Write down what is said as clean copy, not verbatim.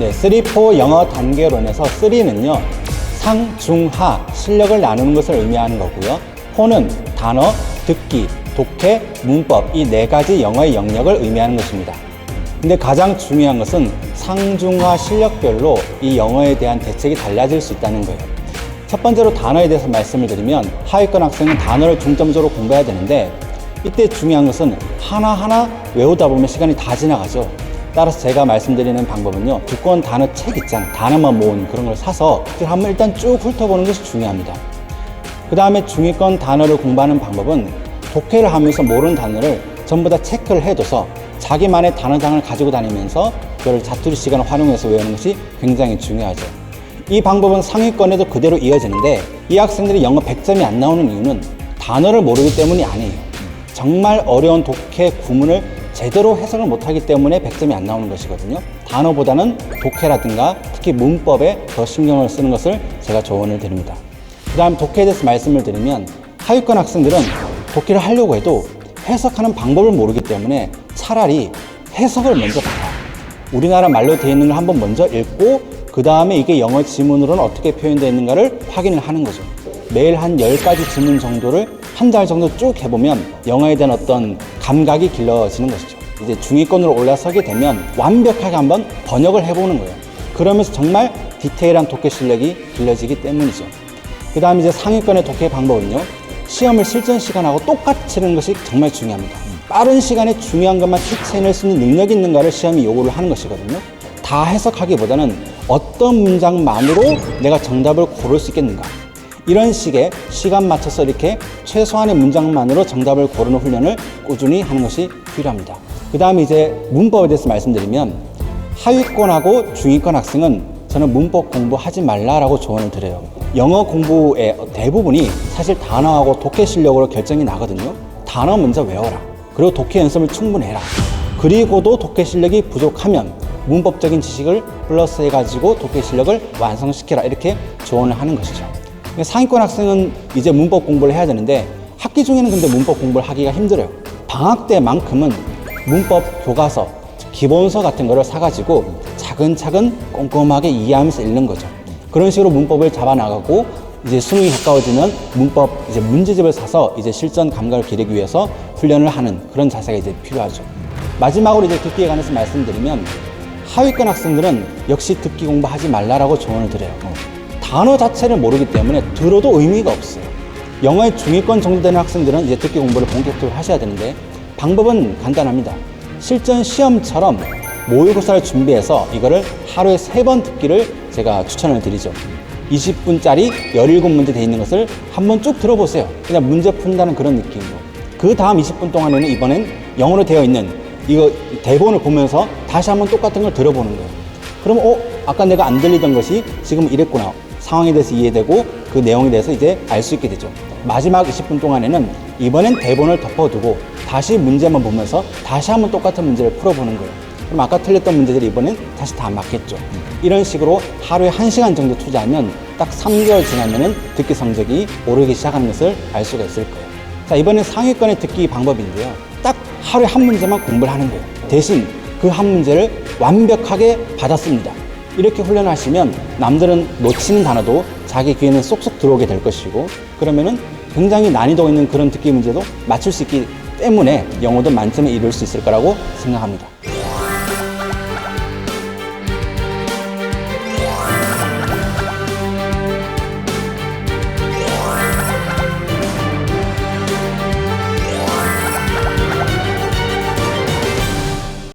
네, 3-4 영어 단계론에서 3는요, 상, 중, 하 실력을 나누는 것을 의미하는 거고요. 4는 단어, 듣기, 독해, 문법 이 4가지 영어의 영역을 의미하는 것입니다. 근데 가장 중요한 것은 상중하 실력별로 이 영어에 대한 대책이 달라질 수 있다는 거예요. 첫 번째로 단어에 대해서 말씀을 드리면 하위권 학생은 단어를 중점적으로 공부해야 되는데 이때 중요한 것은 하나하나 외우다 보면 시간이 다 지나가죠. 따라서 제가 말씀드리는 방법은요, 두꺼운 단어 책 있잖아요. 단어만 모은 그런 걸 사서 한번 일단 쭉 훑어보는 것이 중요합니다. 그 다음에 중위권 단어를 공부하는 방법은 독해를 하면서 모르는 단어를 전부 다 체크를 해둬서 자기만의 단어장을 가지고 다니면서 그걸 자투리 시간을 활용해서 외우는 것이 굉장히 중요하죠. 이 방법은 상위권에도 그대로 이어지는데 이 학생들이 영어 100점이 안 나오는 이유는 단어를 모르기 때문이 아니에요. 정말 어려운 독해 구문을 제대로 해석을 못하기 때문에 100점이 안 나오는 것이거든요. 단어보다는 독해라든가 특히 문법에 더 신경을 쓰는 것을 제가 조언을 드립니다. 그 다음 독해에 대해서 말씀을 드리면 하위권 학생들은 독해를 하려고 해도 해석하는 방법을 모르기 때문에 차라리 해석을 먼저 봐요. 우리나라 말로 되어 있는 걸 한번 먼저 읽고 그 다음에 이게 영어 지문으로는 어떻게 표현되어 있는가를 확인을 하는 거죠. 매일 한 10가지 지문 정도를 한 달 정도 쭉 해보면 영어에 대한 어떤 감각이 길러지는 것이죠. 이제 중위권으로 올라서게 되면 완벽하게 한번 번역을 해보는 거예요. 그러면서 정말 디테일한 독해 실력이 길러지기 때문이죠. 그 다음에 이제 상위권의 독해 방법은요, 시험을 실전 시간하고 똑같이 치는 것이 정말 중요합니다. 빠른 시간에 중요한 것만 캐치해낼 수 있는 능력이 있는가를 시험이 요구를 하는 것이거든요. 다 해석하기보다는 어떤 문장만으로 내가 정답을 고를 수 있겠는가, 이런 식의 시간 맞춰서 이렇게 최소한의 문장만으로 정답을 고르는 훈련을 꾸준히 하는 것이 필요합니다. 그 다음에 이제 문법에 대해서 말씀드리면 하위권하고 중위권 학생은 저는 문법 공부하지 말라라고 조언을 드려요. 영어 공부의 대부분이 사실 단어하고 독해 실력으로 결정이 나거든요. 단어 먼저 외워라. 그리고 독해 연습을 충분히 해라. 그리고도 독해 실력이 부족하면 문법적인 지식을 플러스 해가지고 독해 실력을 완성시켜라, 이렇게 조언을 하는 것이죠. 상위권 학생은 이제 문법 공부를 해야 되는데 학기 중에는 근데 문법 공부를 하기가 힘들어요. 방학 때만큼은 문법 교과서, 기본서 같은 거를 사가지고 차근차근 꼼꼼하게 이해하면서 읽는 거죠. 그런 식으로 문법을 잡아나가고 이제 수능이 가까워지면 문법 이제 문제집을 사서 이제 실전 감각을 기르기 위해서 훈련을 하는 그런 자세가 이제 필요하죠. 마지막으로 이제 듣기에 관해서 말씀드리면 하위권 학생들은 역시 듣기 공부하지 말라라고 조언을 드려요. 단어 자체를 모르기 때문에 들어도 의미가 없어요. 영어의 중위권 정도 되는 학생들은 이제 듣기 공부를 본격적으로 하셔야 되는데 방법은 간단합니다. 실전 시험처럼 모의고사를 준비해서 이거를 하루에 3번 듣기를 제가 추천을 드리죠. 20분짜리 17문제 돼 있는 것을 한번 쭉 들어보세요. 그냥 문제 푼다는 그런 느낌으로. 그 다음 20분 동안에는 이번엔 영어로 되어 있는 이거 대본을 보면서 다시 한번 똑같은 걸 들어보는 거예요. 그러면 아까 내가 안 들리던 것이 지금 이랬구나. 상황에 대해서 이해되고 그 내용에 대해서 이제 알 수 있게 되죠. 마지막 20분 동안에는 이번엔 대본을 덮어두고 다시 문제만 보면서 다시 한번 똑같은 문제를 풀어보는 거예요. 그럼 아까 틀렸던 문제들이 이번엔 다시 다 맞겠죠. 이런 식으로 하루에 1시간 정도 투자하면 딱 3개월 지나면은 듣기 성적이 오르기 시작하는 것을 알 수가 있을 거예요. 자, 이번엔 상위권의 듣기 방법인데요. 딱 하루에 한 문제만 공부를 하는 거예요. 대신 그 한 문제를 완벽하게 받았습니다. 이렇게 훈련하시면 남들은 놓치는 단어도 자기 귀에는 쏙쏙 들어오게 될 것이고, 그러면은 굉장히 난이도 있는 그런 듣기 문제도 맞출 수 있기 때문에 영어도 만점에 이룰 수 있을 거라고 생각합니다.